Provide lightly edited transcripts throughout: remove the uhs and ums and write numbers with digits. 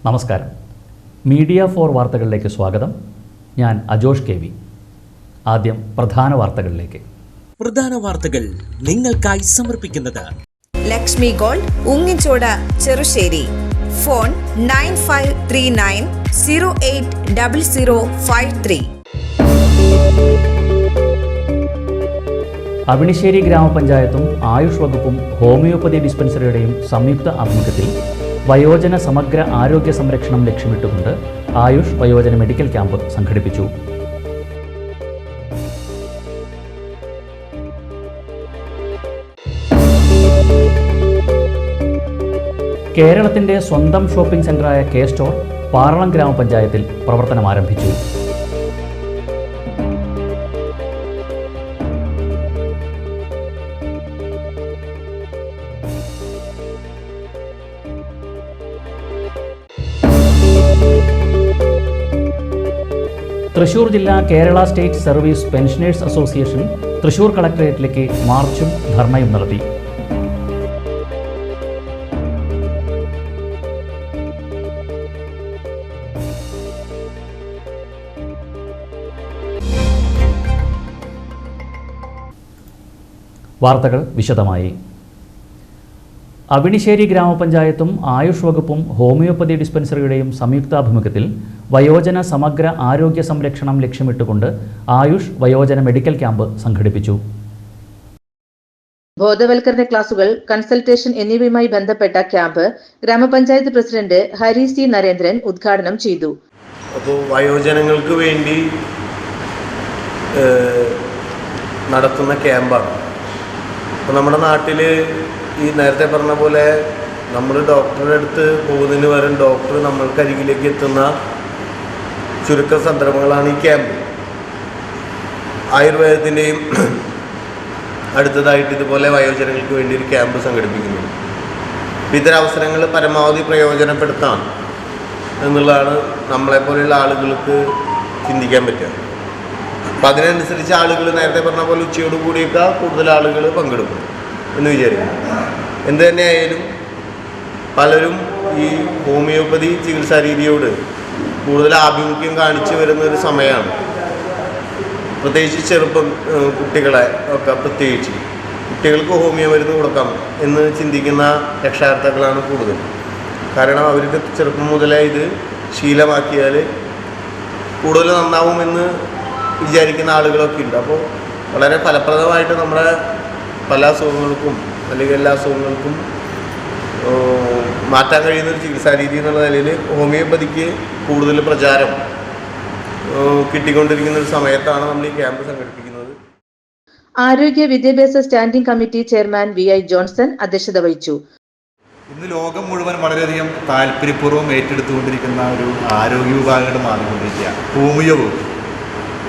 നമസ്കാരം. Media for വാർത്തകളിലേക്ക് സ്വാഗതം. ഞാൻ അജോഷ് കെ വി. ആദ്യം പ്രധാന വാർത്തകളിലേക്ക്. പ്രധാന വാർത്തകൾ നിങ്ങൾക്കായി സമർപ്പിക്കുന്നത് ലക്ഷ്മി ഗോൾഡ്, ഉങ്ങിച്ചോട്, ചെറുശ്ശേരി. ഫോൺ 9539080053. അവിണിശ്ശേരി ഗ്രാമപഞ്ചായത്തും ആയുഷ് വകുപ്പും ഹോമിയോപ്പതി ഡിസ്പെൻസറിയുടെയും സംയുക്ത ആഭിമുഖ്യത്തിൽ വയോജന സമഗ്ര ആരോഗ്യ സംരക്ഷണം ലക്ഷ്യമിട്ടുകൊണ്ട് ആയുഷ് വയോജന മെഡിക്കൽ ക്യാമ്പ് സംഘടിപ്പിച്ചു. കേരളത്തിന്റെ സ്വന്തം ഷോപ്പിംഗ് സെന്ററായ കെ സ്റ്റോർ പാറളം ഗ്രാമപഞ്ചായത്തിൽ പ്രവർത്തനം ആരംഭിച്ചു. തൃശൂർ ജില്ലാ Kerala state service pensioners association Thrissur കളക്ടറേറ്റിലേക്ക് മാർച്ചും ധർണയും നടത്തി. വാർത്തകൾ വിശദമായി. അവിണിശ്ശേരി ഗ്രാമപഞ്ചായത്തും ആയുഷ് വകുപ്പും ഹോമിയോപ്പതി ഡിസ്പെൻസറിയുടെയും സംയുക്താഭിമുഖ്യത്തിൽ വയോജന സമഗ്ര ആരോഗ്യ സംരക്ഷണം ലക്ഷ്യമിട്ടുകൊണ്ട് ആയുഷ് വയോജന മെഡിക്കൽ ക്യാമ്പ് സംഘടിപ്പിച്ചു. ബോധവൽക്കരണ ക്ലാസുകൾ, കൺസൾട്ടേഷൻ എന്നിവയുമായി ബന്ധപ്പെട്ട ക്യാമ്പ് ഗ്രാമപഞ്ചായത്ത് പ്രസിഡന്റ് ഹരി സി നരേന്ദ്രൻ ഉദ്ഘാടനം ചെയ്തു. അപ്പോൾ വയോജനങ്ങൾക്ക് വേണ്ടി നടത്തുന്ന ക്യാമ്പാണ്. അപ്പോൾ നമ്മുടെ നാട്ടിൽ ഈ നേരത്തെ പറഞ്ഞ പോലെ നമ്മൾ ഡോക്ടറുടെ അടുത്ത് പോകുന്നതിന് പകരം ഡോക്ടർ നമ്മൾക്കരികിലേക്ക് എത്തുന്ന ചുരുക്ക സന്ദർഭങ്ങളാണ് ഈ ക്യാമ്പ്. ആയുർവേദത്തിൻ്റെയും അടുത്തതായിട്ട് ഇതുപോലെ വയോജനങ്ങൾക്ക് വേണ്ടി ഒരു ക്യാമ്പ് സംഘടിപ്പിക്കുന്നു. ഇത്തരം അവസരങ്ങൾ പരമാവധി പ്രയോജനപ്പെടുത്താം എന്നുള്ളതാണ് നമ്മളെപ്പോലെയുള്ള ആളുകൾക്ക് ചിന്തിക്കാൻ പറ്റുക. അപ്പം അതിനനുസരിച്ച് ആളുകൾ നേരത്തെ പറഞ്ഞ പോലെ ഉച്ചയോട് കൂടിയൊക്കെ കൂടുതൽ ആളുകൾ പങ്കെടുക്കും എന്ന് വിചാരിക്കും. എന്തു തന്നെയായാലും പലരും ഈ ഹോമിയോപ്പതി ചികിത്സാ രീതിയോട് കൂടുതൽ ആഭിമുഖ്യം കാണിച്ചു വരുന്ന ഒരു സമയമാണ്. പ്രത്യേകിച്ച് ചെറുപ്പം കുട്ടികളെ ഒക്കെ പ്രത്യേകിച്ച് കുട്ടികൾക്ക് ഹോമിയോ മരുന്ന് കൊടുക്കാം എന്ന് ചിന്തിക്കുന്ന രക്ഷാകർത്താക്കളാണ് കൂടുതൽ. കാരണം അവർക്ക് ചെറുപ്പം മുതലേ ഇത് ശീലമാക്കിയാൽ കൂടുതൽ നന്നാവുമെന്ന് വിചാരിക്കുന്ന ആളുകളൊക്കെ ഉണ്ട്. അപ്പോൾ വളരെ ഫലപ്രദമായിട്ട് നമ്മുടെ പല അസുഖങ്ങൾക്കും അല്ലെങ്കിൽ എല്ലാ അസുഖങ്ങൾക്കും മാറ്റാൻ കഴിയുന്ന ഒരു ചികിത്സാ രീതി എന്നുള്ള നിലയിൽ ഹോമിയോപ്പതിക്ക് കൂടുതൽ പ്രചാരം കിട്ടിക്കൊണ്ടിരിക്കുന്ന ഒരു സമയത്താണ് നമ്മൾ ഈ ക്യാമ്പ് സംഘടിപ്പിക്കുന്നത്. ആരോഗ്യ വിദ്യാഭ്യാസ standing committee chairman VI Johnson അധ്യക്ഷത വഹിച്ചു. ഇന്ന് ലോകം മുഴുവൻ വളരെയധികം താല്പര്യപൂർവ്വം ഏറ്റെടുത്തുകൊണ്ടിരിക്കുന്ന ഒരു ആരോഗ്യ വിഭാഗമായിട്ട് മാറിക്കൊണ്ടിരിക്കുക. ഹോമിയോ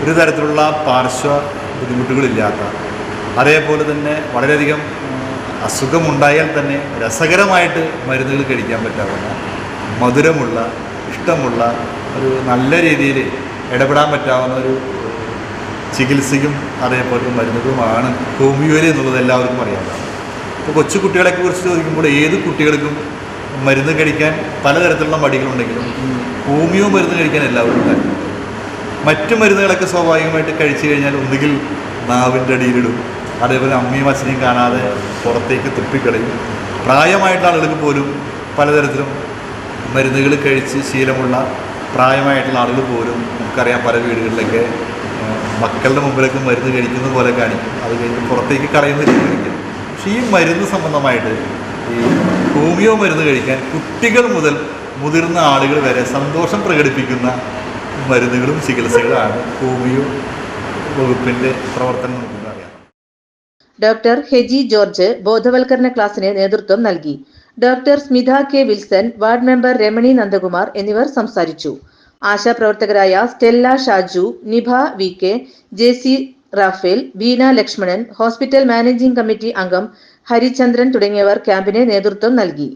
ഒരു തരത്തിലുള്ള പാർശ്വ ബുദ്ധിമുട്ടുകളില്ലാത്ത, അതേപോലെ തന്നെ വളരെയധികം അസുഖമുണ്ടായാൽ തന്നെ രസകരമായിട്ട് മരുന്നുകൾ കഴിക്കാൻ പറ്റാവുന്ന, മധുരമുള്ള, ഇഷ്ടമുള്ള, ഒരു നല്ല രീതിയിൽ ഇടപെടാൻ പറ്റാവുന്ന ഒരു ചികിത്സയും അതേപോലെ മരുന്നുകളുമാണ് ഹോമിയോയിൽ എന്നുള്ളത് എല്ലാവർക്കും അറിയാവുന്നതാണ്. ഇപ്പോൾ കൊച്ചു കുട്ടികളെയൊക്കെ കുറിച്ച് ചോദിക്കുമ്പോൾ ഏത് കുട്ടികൾക്കും മരുന്ന് കഴിക്കാൻ പലതരത്തിലുള്ള മടികളുണ്ടെങ്കിലും ഹോമിയോ മരുന്ന് കഴിക്കാൻ എല്ലാവർക്കും താല്പര്യം. മറ്റു മരുന്നുകളൊക്കെ സ്വാഭാവികമായിട്ട് കഴിച്ചു കഴിഞ്ഞാൽ ഒന്നുകിൽ നാവിൻ്റെ അടിയിലിടും, അതേപോലെ അമ്മയും അച്ഛനെയും കാണാതെ പുറത്തേക്ക് തുപ്പിക്കളയും. പ്രായമായിട്ടുള്ള ആളുകൾക്ക് പോലും പലതരത്തിലും മരുന്നുകൾ കഴിച്ച് ശീലമുള്ള പ്രായമായിട്ടുള്ള ആളുകൾ പോലും നമുക്കറിയാം പല വീടുകളിലൊക്കെ മക്കളുടെ മുമ്പിലൊക്കെ മരുന്ന് കഴിക്കുന്ന പോലെ കാണിക്കും. അത് കഴിഞ്ഞ് പുറത്തേക്ക് കളയുന്ന രീതി കഴിക്കും. പക്ഷേ ഈ മരുന്ന് സംബന്ധമായിട്ട് ഈ ഹോമിയോ മരുന്ന് കഴിക്കാൻ കുട്ടികൾ മുതൽ മുതിർന്ന ആളുകൾ വരെ സന്തോഷം പ്രകടിപ്പിക്കുന്ന മരുന്നുകളും ചികിത്സകളാണ് ഹോമിയോ വകുപ്പിൻ്റെ പ്രവർത്തനം നമുക്കറിയാം. ഡോക്ടർ ഹെജി ജോർജ് ബോധവൽക്കരണ ക്ലാസിന് നേതൃത്വം നൽകി. Doctor Smitha K Wilson, ward member Ramani Nandakumar എന്നിവർ സംസാരിച്ചു. ആശാപ്രവർത്തകരായ Stella Shaju, Nibha VK, JC Raphael, Beena Lakshmanan, hospital managing committee അംഗം ഹരിചന്ദ്രൻ തുടങ്ങിയവർ ക്യാമ്പിന് നേതൃത്വം നൽകി.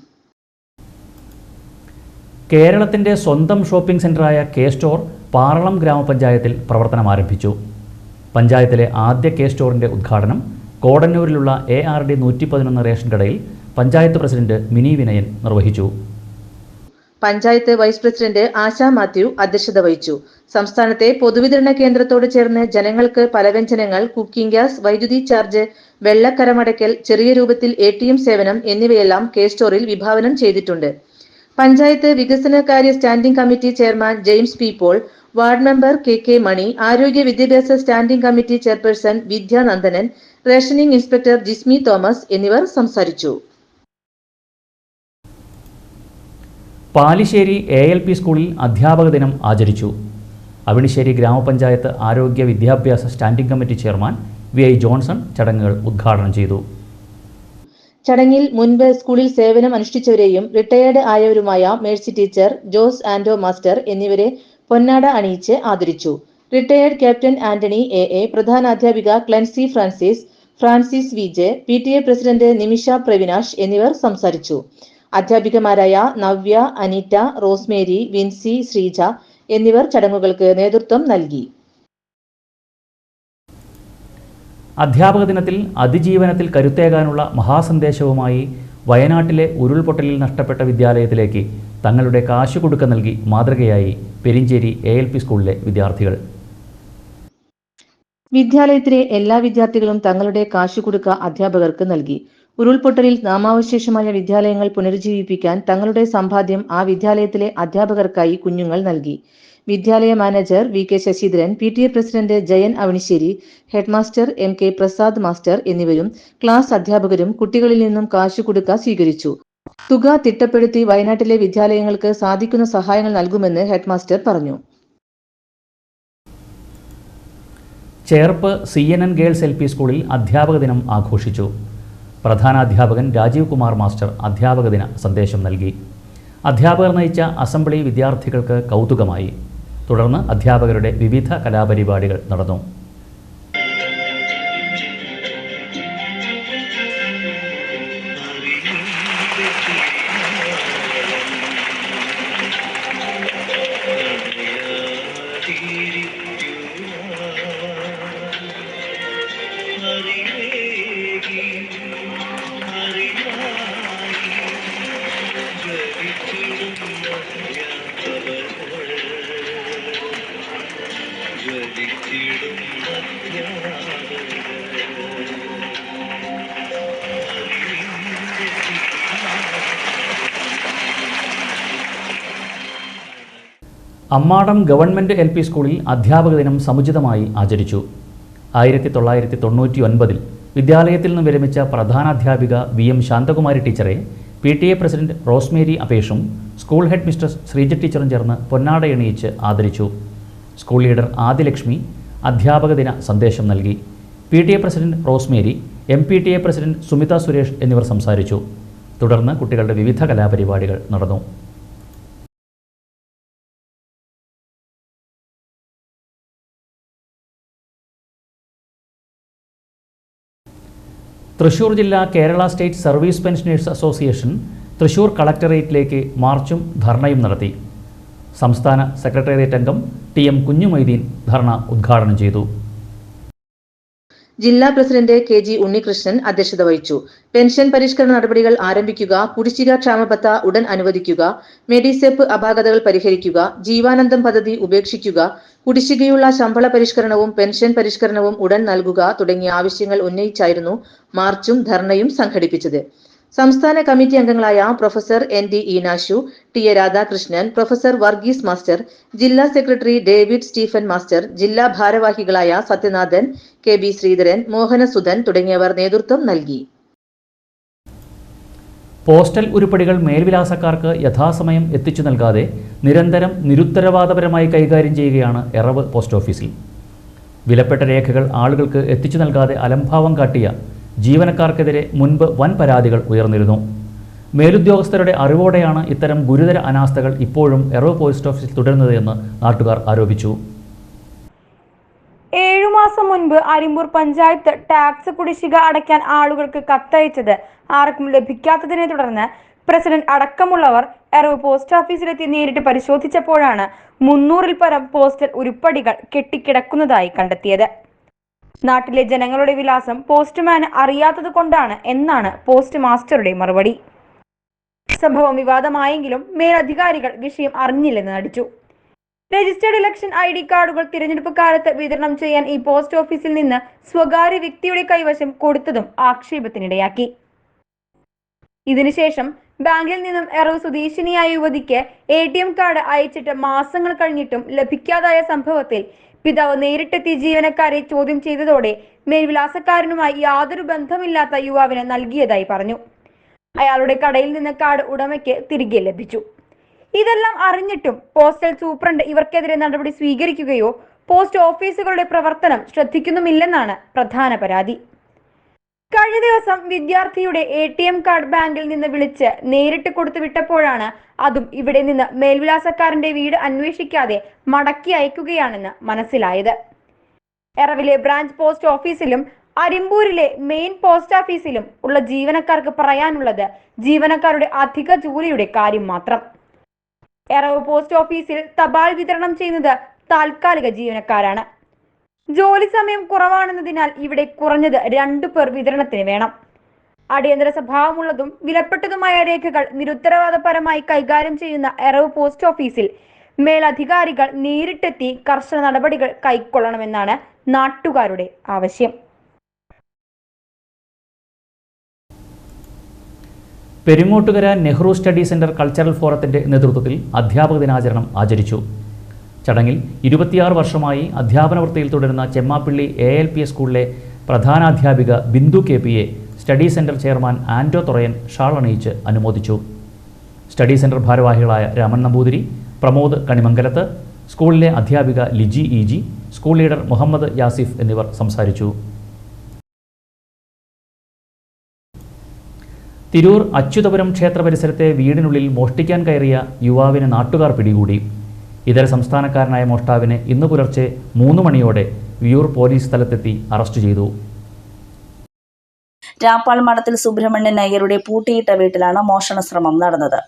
കേരളത്തിന്റെ സ്വന്തം ഷോപ്പിംഗ് സെന്ററായ കെ സ്റ്റോർ പാറളം ഗ്രാമപഞ്ചായത്തിൽ പ്രവർത്തനം ആരംഭിച്ചു. പഞ്ചായത്തിലെ ആദ്യ കെ സ്റ്റോറിന്റെ ഉദ്ഘാടനം കോടന്നൂരിലുള്ള ARD 111 റേഷൻ കടയിൽ പഞ്ചായത്ത് പ്രസിഡന്റ് മിനി വിനയൻ നിർവഹിച്ചു. പഞ്ചായത്ത് വൈസ് പ്രസിഡന്റ് ആശാ മാത്യു അധ്യക്ഷത വഹിച്ചു. സംസ്ഥാനത്തെ പൊതുവിതരണ കേന്ദ്രത്തോട് ചേർന്ന് ജനങ്ങൾക്ക് പലവ്യഞ്ജനങ്ങൾ, കുക്കിംഗ് ഗ്യാസ്, വൈദ്യുതി ചാർജ്, വെള്ളക്കരമടയ്ക്കൽ, ചെറിയ രൂപത്തിൽ ATM സേവനം എന്നിവയെല്ലാം K-സ്റ്റോറിൽ വിഭാവനം ചെയ്തിട്ടുണ്ട്. പഞ്ചായത്ത് വികസനകാര്യ standing committee chairman James P. Paul, ward member KK Mani, ആരോഗ്യ വിദ്യാഭ്യാസ standing committee chairperson Vidyanandanan, rationing inspector Jismi Thomas എന്നിവർ സംസാരിച്ചു. പാലിശ്ശേരി ALP സ്കൂളിൽ അധ്യാപക ദിനം ആചരിച്ചു. അവിണിശ്ശേരി ഗ്രാമപഞ്ചായത്ത് ആരോഗ്യ വിദ്യാഭ്യാസ standing committee chairman VI Johnson ചടങ്ങുകൾ ഉദ്ഘാടനം ചെയ്തു. ചടങ്ങിൽ മുൻപ് സ്കൂളിൽ സേവനം അനുഷ്ഠിച്ചവരെയും റിട്ടയേർഡ് ആയവരുമായ Mercy teacher, Jose Ando master എന്നിവരെ പൊന്നാട അണിയിച്ച് ആദരിച്ചു. റിട്ടയേർഡ് ക്യാപ്റ്റൻ ആന്റണി AA, പ്രധാനാധ്യാപിക Clency Francis VJ, PTA president Nimisha Pravinash എന്നിവർ സംസാരിച്ചു. അധ്യാപികമാരായ നവ്യ, അനീറ്റ, റോസ്മേരി, വിൻസി, ശ്രീജ എന്നിവർ ചടങ്ങുകൾക്ക് നേതൃത്വം നൽകി. അധ്യാപക ദിനത്തിൽ അതിജീവനത്തിൽ കരുത്തേകാനുള്ള മഹാസന്ദേശവുമായി വയനാട്ടിലെ ഉരുൾപൊട്ടലിൽ നഷ്ടപ്പെട്ട വിദ്യാലയത്തിലേക്ക് തങ്ങളുടെ കാശുകൊടുക്ക നൽകി മാതൃകയായി പെരിഞ്ചേരി ALP സ്കൂളിലെ വിദ്യാർത്ഥികൾ. വിദ്യാലയത്തിലെ എല്ലാ വിദ്യാർത്ഥികളും തങ്ങളുടെ കാശുകൊടുക്ക അധ്യാപകർക്ക് നൽകി. ഉരുൾപൊട്ടലിൽ നാമാവശേഷമായ വിദ്യാലയങ്ങൾ പുനരുജ്ജീവിപ്പിക്കാൻ തങ്ങളുടെ സമ്പാദ്യം ആ വിദ്യാലയത്തിലെ അധ്യാപകർക്കായി കുഞ്ഞുങ്ങൾ നൽകി. വിദ്യാലയ manager VK Sasidharan, PTA president Jayan Avinissery, headmaster MK Prasad master എന്നിവരും ക്ലാസ് അധ്യാപകരും കുട്ടികളിൽ നിന്നും കാശുകൊടുക്ക സ്വീകരിച്ചു. തുക തിട്ടപ്പെടുത്തി വയനാട്ടിലെ വിദ്യാലയങ്ങൾക്ക് സാധിക്കുന്ന സഹായങ്ങൾ നൽകുമെന്ന് ഹെഡ്മാസ്റ്റർ പറഞ്ഞു. ചേർപ്പ് CNN ഗേൾസ് LP സ്കൂളിൽ അധ്യാപക ദിനം ആഘോഷിച്ചു. പ്രധാനാധ്യാപകൻ രാജീവ് കുമാർ മാസ്റ്റർ അധ്യാപക ദിന സന്ദേശം നൽകി. അധ്യാപകർ നയിച്ച അസംബ്ലി വിദ്യാർത്ഥികൾക്ക് കൗതുകമായി. തുടർന്ന് അധ്യാപകരുടെ വിവിധ കലാപരിപാടികൾ നടന്നു. അമ്മാടം ഗവൺമെൻറ് LP സ്കൂളിൽ അധ്യാപക ദിനം സമുചിതമായി ആചരിച്ചു. 1999 വിദ്യാലയത്തിൽ നിന്ന് വിരമിച്ച പ്രധാനാധ്യാപിക VM ശാന്തകുമാരി ടീച്ചറെ PTA പ്രസിഡന്റ് റോസ്മേരി അപേഷും സ്കൂൾ ഹെഡ് മിസ്ട്രസ് ശ്രീജ ടീച്ചറും ചേർന്ന് പൊന്നാടയണിയിച്ച് ആദരിച്ചു. സ്കൂൾ ലീഡർ ആദിലക്ഷ്മി അധ്യാപക ദിന സന്ദേശം നൽകി. PTA president Rosemary, MPTA president Sumitha Suresh എന്നിവർ സംസാരിച്ചു. തുടർന്ന് കുട്ടികളുടെ വിവിധ കലാപരിപാടികൾ നടന്നു. തൃശൂർ ജില്ലാ Kerala state service pensioners association Thrissur കളക്ടറേറ്റിലേക്ക് മാർച്ചും ധർണയും നടത്തി. സംസ്ഥാന സെക്രട്ടേറിയറ്റ് അംഗം TM കുഞ്ഞുമൊയ്തീൻ ധർണ ഉദ്ഘാടനം ചെയ്തു. ജില്ലാ പ്രസിഡന്റ് KG ഉണ്ണികൃഷ്ണൻ അധ്യക്ഷത വഹിച്ചു. പെൻഷൻ പരിഷ്കരണ നടപടികൾ ആരംഭിക്കുക, കുടിശ്ശിക ക്ഷാമബത്ത ഉടൻ അനുവദിക്കുക, മെഡിസെപ്പ് അപാകതകൾ പരിഹരിക്കുക, ജീവാനന്ദം പദ്ധതി ഉപേക്ഷിക്കുക, കുടിശ്ശികയുള്ള ശമ്പള പരിഷ്കരണവും പെൻഷൻ പരിഷ്കരണവും ഉടൻ നൽകുക തുടങ്ങിയ ആവശ്യങ്ങൾ ഉന്നയിച്ചായിരുന്നു മാർച്ചും ധർണയും സംഘടിപ്പിച്ചത്. സംസ്ഥാന കമ്മിറ്റി അംഗങ്ങളായ professor ND Eenashu, TA Radhakrishnan, professor Varghese master, ജില്ലാ സെക്രട്ടറി ഡേവിഡ് സ്റ്റീഫൻ മാസ്റ്റർ, ജില്ലാ ഭാരവാഹികളായ സത്യനാഥൻ, KB ശ്രീധരൻ, മോഹനസുധൻ തുടങ്ങിയവർ നേതൃത്വം നൽകി. പോസ്റ്റൽ ഉരുപ്പടികൾ മേൽവിലാസക്കാർക്ക് യഥാസമയം എത്തിച്ചു നൽകാതെ നിരന്തരം നിരുത്തരവാദപരമായി കൈകാര്യം ചെയ്യുകയാണ് എറവ് പോസ്റ്റ് ഓഫീസിൽ. വിലപ്പെട്ട രേഖകൾ ആളുകൾക്ക് എത്തിച്ചു നൽകാതെ അലംഭാവം കാട്ടിയ ജീവനക്കാർക്കെതിരെ മുൻപ് വൻ പരാതികൾ ഉയർന്നിരുന്നു. മേലുദ്യോഗസ്ഥരുടെ അറിവോടെയാണ് ഇത്തരം ഗുരുതര അനാസ്ഥകൾ ഇപ്പോഴും എറവ് പോസ്റ്റ് ഓഫീസിൽ തുടരുന്നത് എന്ന് നാട്ടുകാർ ആരോപിച്ചു. 7 മാസം മുൻപ് അരിമ്പൂർ പഞ്ചായത്ത് ടാക്സ് കുടിശ്ശിക അടയ്ക്കാൻ ആളുകൾക്ക് കത്തയച്ചത് ആർക്കും ലഭിക്കാത്തതിനെ തുടർന്ന് പ്രസിഡന്റ് അടക്കമുള്ളവർ എറവ് പോസ്റ്റ് ഓഫീസിലെത്തി നേരിട്ട് പരിശോധിച്ചപ്പോഴാണ് 300-ൽ പരം പോസ്റ്റൽ ഉരുപ്പടികൾ കെട്ടിക്കിടക്കുന്നതായി കണ്ടെത്തിയത്. നാട്ടിലെ ജനങ്ങളുടെ വിലാസം പോസ്റ്റ്മാന് അറിയാത്തത് കൊണ്ടാണ് എന്നാണ് പോസ്റ്റ് മാസ്റ്ററുടെ മറുപടി. സംഭവം വിവാദമായെങ്കിലും മേലധികാരികൾ വിഷയം അറിഞ്ഞില്ലെന്ന് നടിച്ചു. രജിസ്റ്റേർഡ് ഇലക്ഷൻ ID കാർഡുകൾ തിരഞ്ഞെടുപ്പ് കാലത്ത് വിതരണം ചെയ്യാൻ ഈ പോസ്റ്റ് ഓഫീസിൽ നിന്ന് സ്വകാര്യ വ്യക്തിയുടെ കൈവശം കൊടുത്തതും ആക്ഷേപത്തിനിടയാക്കി. ഇതിനുശേഷം ബാങ്കിൽ നിന്നും എറവ് സ്വദേശിനിയായ യുവതിക്ക് ATM കാർഡ് അയച്ചിട്ട് മാസങ്ങൾ കഴിഞ്ഞിട്ടും ലഭിക്കാതായ സംഭവത്തിൽ പിതാവ് നേരിട്ടെത്തി ജീവനക്കാരെ ചോദ്യം ചെയ്തതോടെ മേൽവിലാസക്കാരനുമായി യാതൊരു ബന്ധമില്ലാത്ത യുവാവിന് നൽകിയതായി പറഞ്ഞു. അയാളുടെ കടയിൽ നിന്ന് കാർഡ് ഉടമയ്ക്ക് തിരികെ ലഭിച്ചു. ഇതെല്ലാം അറിഞ്ഞിട്ടും പോസ്റ്റൽ സൂപ്രണ്ട് ഇവർക്കെതിരെ നടപടി സ്വീകരിക്കുകയോ പോസ്റ്റ് ഓഫീസുകളുടെ പ്രവർത്തനം ശ്രദ്ധിക്കുന്നുമില്ലെന്നാണ് പ്രധാന പരാതി. കഴിഞ്ഞ ദിവസം വിദ്യാർത്ഥിയുടെ ATM കാർഡ് ബാങ്കിൽ നിന്ന് വിളിച്ച് നേരിട്ട് കൊടുത്തു വിട്ടപ്പോഴാണ് അതും ഇവിടെ നിന്ന് മേൽവിലാസക്കാരന്റെ വീട് അന്വേഷിക്കാതെ മടക്കി അയക്കുകയാണെന്ന് മനസ്സിലായത്. എറവിലെ ബ്രാഞ്ച് പോസ്റ്റ് ഓഫീസിലും അരിമ്പൂരിലെ മെയിൻ പോസ്റ്റ് ഓഫീസിലും ഉള്ള ജീവനക്കാർക്ക് പറയാനുള്ളത് ജീവനക്കാരുടെ അധിക ജോലിയുടെ കാര്യം മാത്രം. എറവ് പോസ്റ്റ് ഓഫീസിൽ തപാൽ വിതരണം ചെയ്യുന്നത് താൽക്കാലിക ജീവനക്കാരാണ്. ജോലി സമയം കുറവാണെന്നതിനാൽ ഇവിടെ കുറഞ്ഞത് 2 പേർ വിതരണത്തിന് വേണം. അടിയന്തര സ്വഭാവമുള്ളതും വിലപ്പെട്ടതുമായ രേഖകൾ നിരുത്തരവാദപരമായി കൈകാര്യം ചെയ്യുന്ന എറവ് പോസ്റ്റ് ഓഫീസിൽ മേലധികാരികൾ നേരിട്ടെത്തി കർശന നടപടികൾ കൈക്കൊള്ളണമെന്നാണ് നാട്ടുകാരുടെ ആവശ്യം. Peringottukara Nehru study centre cultural ഫോറത്തിന്റെ നേതൃത്വത്തിൽ അധ്യാപക ദിനാചരണം ആചരിച്ചു. ചടങ്ങിൽ 26 വർഷമായി അധ്യാപന വൃത്തിയിൽ തുടരുന്ന ചെമ്മാപ്പള്ളി ALPS സ്കൂളിലെ പ്രധാനാധ്യാപിക ബിന്ദു KPയെ സ്റ്റഡി സെന്റർ ചെയർമാൻ ആൻഡോ തുറയൻ ഷാൾ അണിയിച്ച് അനുമോദിച്ചു. സ്റ്റഡി സെന്റർ ഭാരവാഹികളായ രാമൻ നമ്പൂതിരി, പ്രമോദ് കണിമംഗലത്ത്, സ്കൂളിലെ അധ്യാപിക Liji EG, school leader Muhammad Yasif എന്നിവർ സംസാരിച്ചു. തിരൂർ അച്യുതപുരം ക്ഷേത്ര പരിസരത്തെ വീടിനുള്ളിൽ മോഷ്ടിക്കാൻ കയറിയ യുവാവിനെ നാട്ടുകാർ പിടികൂടി. ഇതര സംസ്ഥാനക്കാരനായ മോഷ്ടാവിനെ ഇന്ന് പുലർച്ചെ 3 മണിയോടെ വിയൂർ പോലീസ് സ്ഥലത്തെത്തി അറസ്റ്റ് ചെയ്തു. രാപ്പാൾ മഠത്തിൽ സുബ്രഹ്മണ്യൻ നായരുടെ പൂട്ടിയിട്ട വീട്ടിലാണ് മോഷണ ശ്രമം നടന്നത്.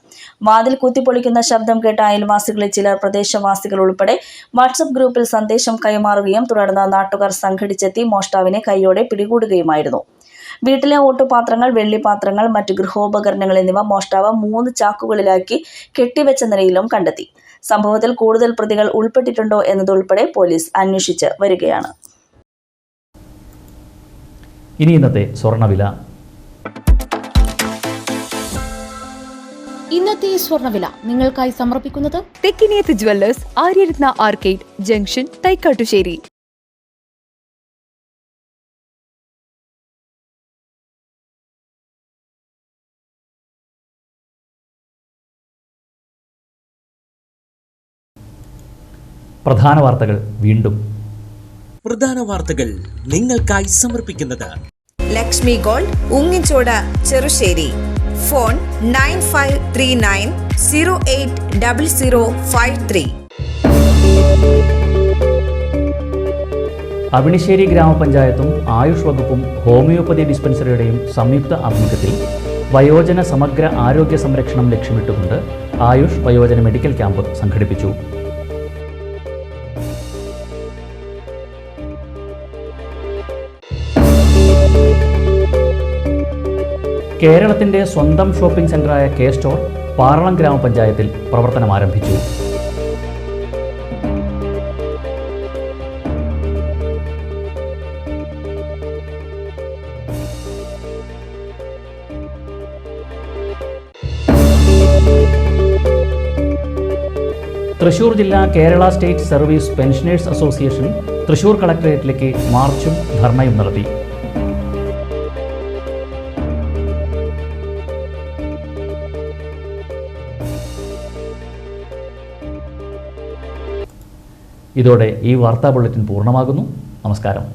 വാതിൽ കുത്തിപ്പൊളിക്കുന്ന ശബ്ദം കേട്ട അയൽവാസികളിൽ ചിലർ പ്രദേശവാസികൾ ഉൾപ്പെടെ വാട്സപ്പ് ഗ്രൂപ്പിൽ സന്ദേശം കൈമാറുകയും തുടർന്ന് നാട്ടുകാർ സംഘടിച്ചെത്തി മോഷ്ടാവിനെ കൈയോടെ പിടികൂടുകയുമായിരുന്നു. വീട്ടിലെ ഓട്ടുപാത്രങ്ങൾ, വെള്ളിപ്പാത്രങ്ങൾ, മറ്റു ഗൃഹോപകരണങ്ങൾ എന്നിവ മോഷ്ടാവ് 3 ചാക്കുകളിലാക്കി കെട്ടിവെച്ച നിലയിലും കണ്ടെത്തി. സംഭവത്തിൽ കൂടുതൽ പ്രതികൾ ഉൾപ്പെട്ടിട്ടുണ്ടോ എന്നതുൾപ്പെടെ പോലീസ് അന്വേഷിച്ച് വരികയാണ്. ഇനി ഇന്നത്തെ സ്വർണ്ണവില. ഇന്നത്തെ സ്വർണ്ണവില നിങ്ങൾക്കായി സമർപ്പിക്കുന്നത് Thekkiniyath jewellers, Aryaratna arcade junction, Thaikkattussery. പ്രധാന വാർത്തകൾ വീണ്ടും. പ്രധാന വാർത്തകൾ നിങ്ങൾക്കായി സമർപ്പിക്കുന്നത് ലക്ഷ്മി ഗോൾഡ്, ഉങ്ങിച്ചോട്, ചെറുശ്ശേരി. ഫോൺ 9539080053. അവിണിശ്ശേരി ഗ്രാമപഞ്ചായത്തും ആയുഷ് വകുപ്പും ഹോമിയോപ്പതി ഡിസ്പെൻസറിയുടെയും സംയുക്ത ആഭിമുഖ്യത്തിൽ വയോജന സമഗ്ര ആരോഗ്യ സംരക്ഷണം ലക്ഷ്യമിട്ടുകൊണ്ട് ആയുഷ് വയോജന മെഡിക്കൽ ക്യാമ്പ് സംഘടിപ്പിച്ചു. കേരളത്തിൻ്റെ സ്വന്തം ഷോപ്പിംഗ് സെൻ്ററായ കെ സ്റ്റോർ പാറളം ഗ്രാമപഞ്ചായത്തിൽ പ്രവർത്തനം ആരംഭിച്ചു. തൃശൂർ ജില്ലാ Kerala state service pensioners association Thrissur കളക്ടറേറ്റിലേക്ക് മാർച്ചും ധർണയും നടത്തി. ഇതോടെ ഈ വാർത്താ ബുള്ളറ്റിൻ പൂർണ്ണമാകുന്നു. നമസ്കാരം.